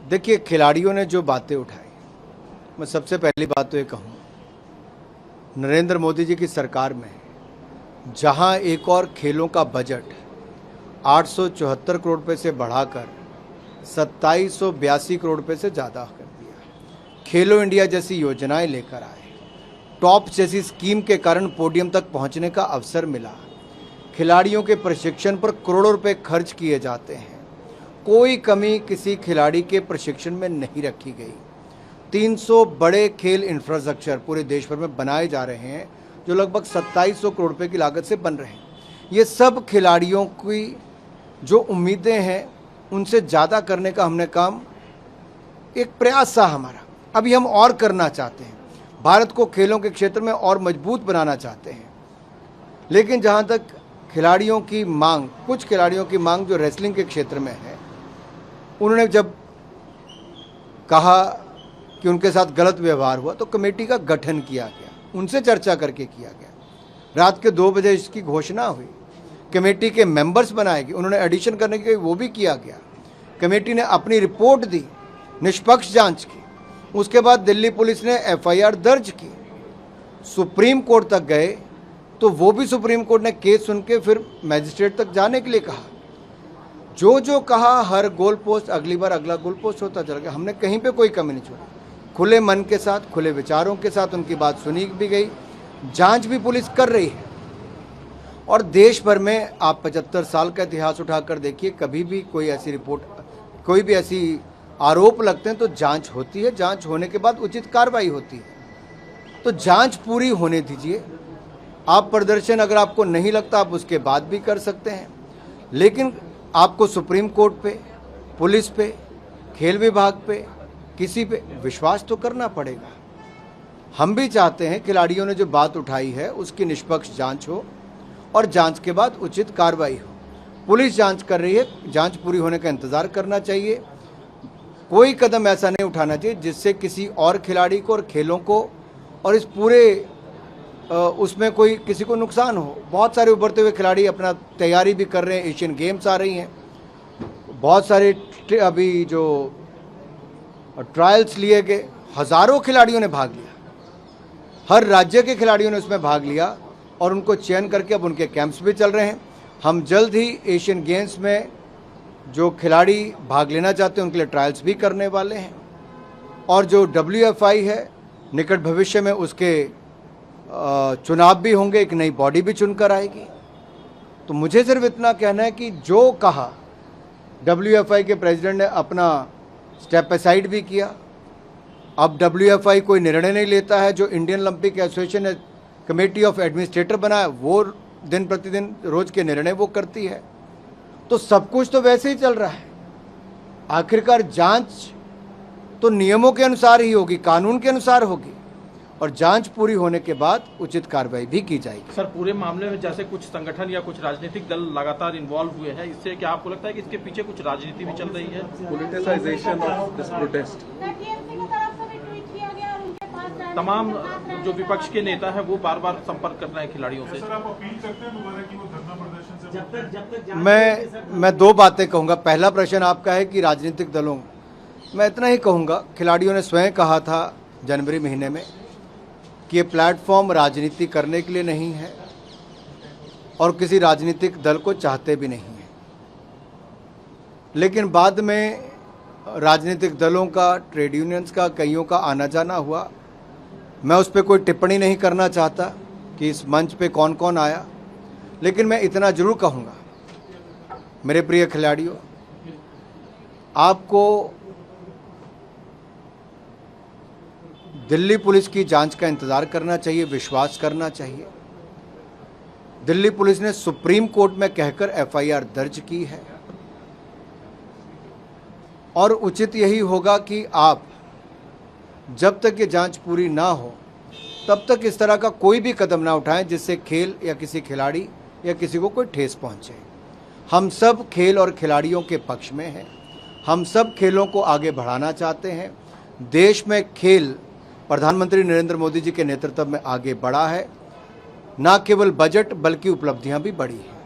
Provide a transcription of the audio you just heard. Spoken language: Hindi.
देखिए, खिलाड़ियों ने जो बातें उठाई, मैं सबसे पहली बात तो ये कहूँ, नरेंद्र मोदी जी की सरकार में जहां एक और खेलों का बजट 874 करोड़ रुपए से बढ़ाकर 2782 करोड़ रुपए से ज़्यादा कर दिया, खेलो इंडिया जैसी योजनाएं लेकर आए, टॉप जैसी स्कीम के कारण पोडियम तक पहुंचने का अवसर मिला, खिलाड़ियों के प्रशिक्षण पर करोड़ों रुपए खर्च किए जाते हैं, कोई कमी किसी खिलाड़ी के प्रशिक्षण में नहीं रखी गई। 300 बड़े खेल इंफ्रास्ट्रक्चर पूरे देश भर में बनाए जा रहे हैं जो लगभग 2700 करोड़ रुपए की लागत से बन रहे हैं। ये सब खिलाड़ियों की जो उम्मीदें हैं उनसे ज़्यादा करने का हमने काम, एक प्रयास था हमारा। अभी हम और करना चाहते हैं, भारत को खेलों के क्षेत्र में और मजबूत बनाना चाहते हैं। लेकिन जहाँ तक खिलाड़ियों की मांग, कुछ खिलाड़ियों की मांग जो रेसलिंग के क्षेत्र में है, उन्होंने जब कहा कि उनके साथ गलत व्यवहार हुआ तो कमेटी का गठन किया गया, उनसे चर्चा करके किया गया। रात के 2 बजे इसकी घोषणा हुई, कमेटी के मेंबर्स बनाए गए, उन्होंने एडिशन करने के वो भी किया गया। कमेटी ने अपनी रिपोर्ट दी, निष्पक्ष जांच की। उसके बाद दिल्ली पुलिस ने एफआईआर दर्ज की, सुप्रीम कोर्ट तक गए तो वो भी सुप्रीम कोर्ट ने केस सुन के फिर मैजिस्ट्रेट तक जाने के लिए कहा। जो कहा, हर गोल पोस्ट अगली बार अगला गोल पोस्ट होता चला गया। हमने कहीं पे कोई कमी नहीं छोड़ी, खुले मन के साथ, खुले विचारों के साथ उनकी बात सुनी भी गई। जांच भी पुलिस कर रही है और देश भर में आप 75 साल का इतिहास उठाकर देखिए, कभी भी कोई ऐसी रिपोर्ट, कोई भी ऐसी आरोप लगते हैं तो जांच होती है, जांच होने के बाद उचित कार्रवाई होती है। तो जांच पूरी होने दीजिए। आप प्रदर्शन अगर आपको नहीं लगता आप उसके बाद भी कर सकते हैं, लेकिन आपको सुप्रीम कोर्ट पे, पुलिस पे, खेल विभाग पे, किसी पे विश्वास तो करना पड़ेगा। हम भी चाहते हैं खिलाड़ियों ने जो बात उठाई है उसकी निष्पक्ष जांच हो और जांच के बाद उचित कार्रवाई हो। पुलिस जांच कर रही है, जांच पूरी होने का इंतज़ार करना चाहिए। कोई कदम ऐसा नहीं उठाना चाहिए जिससे किसी और खिलाड़ी को और खेलों को और इस पूरे उसमें कोई किसी को नुकसान हो। बहुत सारे उभरते हुए खिलाड़ी अपना तैयारी भी कर रहे हैं, एशियन गेम्स आ रही हैं, बहुत सारे अभी जो ट्रायल्स लिए गए, हज़ारों खिलाड़ियों ने भाग लिया, हर राज्य के खिलाड़ियों ने उसमें भाग लिया और उनको चयन करके अब उनके कैंप्स भी चल रहे हैं। हम जल्द ही एशियन गेम्स में जो खिलाड़ी भाग लेना चाहते हैं उनके लिए ट्रायल्स भी करने वाले हैं और जो WFI है, निकट भविष्य में उसके चुनाव भी होंगे, एक नई बॉडी भी चुनकर आएगी। तो मुझे सिर्फ इतना कहना है कि जो कहा, WFI के प्रेसिडेंट ने अपना स्टेप असाइड भी किया। अब WFI कोई निर्णय नहीं लेता है, जो इंडियन ओलंपिक एसोसिएशन ने कमेटी ऑफ एडमिनिस्ट्रेटर बनाया वो दिन प्रतिदिन रोज के निर्णय वो करती है। तो सब कुछ तो वैसे ही चल रहा है। आखिरकार जांच तो नियमों के अनुसार ही होगी, कानून के अनुसार होगी और जांच पूरी होने के बाद उचित कार्रवाई भी की जाएगी। सर, पूरे मामले में जैसे कुछ संगठन या कुछ राजनीतिक दल लगातार इन्वॉल्व हुए हैं, इससे क्या आपको लगता है कि इसके पीछे कुछ राजनीति भी चल रही है? Politicisation of this protest. तमाम जो विपक्ष के नेता है वो बार बार संपर्क कर रहे हैं खिलाड़ियों से। सर, आप अपील करते हैं दोबारा कि वो धरना प्रदर्शन से मैं 2 बातें कहूँगा। पहला प्रश्न आपका है कि राजनीतिक दलों, मैं इतना ही कहूँगा, खिलाड़ियों ने स्वयं कहा था जनवरी महीने में कि ये प्लेटफॉर्म राजनीति करने के लिए नहीं है और किसी राजनीतिक दल को चाहते भी नहीं है। लेकिन बाद में राजनीतिक दलों का, ट्रेड यूनियंस का, कईयों का आना जाना हुआ। मैं उस पर कोई टिप्पणी नहीं करना चाहता कि इस मंच पे कौन कौन आया, लेकिन मैं इतना जरूर कहूँगा, मेरे प्रिय खिलाड़ियों, आपको दिल्ली पुलिस की जांच का इंतज़ार करना चाहिए, विश्वास करना चाहिए। दिल्ली पुलिस ने सुप्रीम कोर्ट में कहकर एफआईआर दर्ज की है और उचित यही होगा कि आप जब तक ये जांच पूरी ना हो तब तक इस तरह का कोई भी कदम ना उठाएं जिससे खेल या किसी खिलाड़ी या किसी को कोई ठेस पहुंचे। हम सब खेल और खिलाड़ियों के पक्ष में हैं, हम सब खेलों को आगे बढ़ाना चाहते हैं। देश में खेल प्रधानमंत्री नरेंद्र मोदी जी के नेतृत्व में आगे बढ़ा है, ना केवल बजट बल्कि उपलब्धियां भी बढ़ी हैं।